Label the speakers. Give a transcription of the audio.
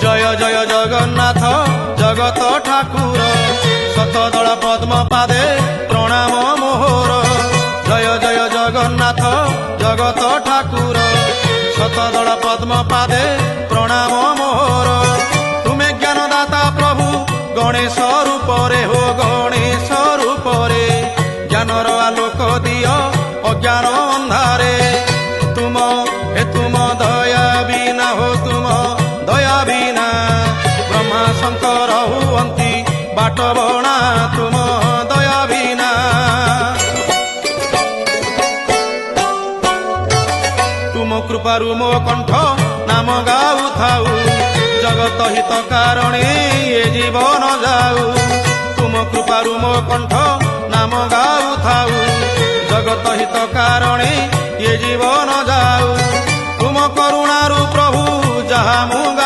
Speaker 1: जय जय जगन्नाथ जगत ठाकुर शतदल पद्म पादे प्रणाम मोहर। जय जय जगन्नाथ जगत ठाकुर शतदल पद्म पादे प्रणाम मोहर। तुमे ज्ञानदाता प्रभु गणेश रूप रे हो गणेश रूप रे ज्ञानर आलोक दिय अज्ञान अंधारे। तुम दया बिना हो तुम दया बिना ब्रह्मा शंकर हुअंती बाट बणा तुम दया बिना। तुम कृपारु मो कंठ नाम गाऊ थाऊ जगत हित कारणे ये जीवन जाऊ। तुम कृपारु मो कंठ नाम गाऊ थाऊ जगत हित कारणे ये जीवन जाऊ।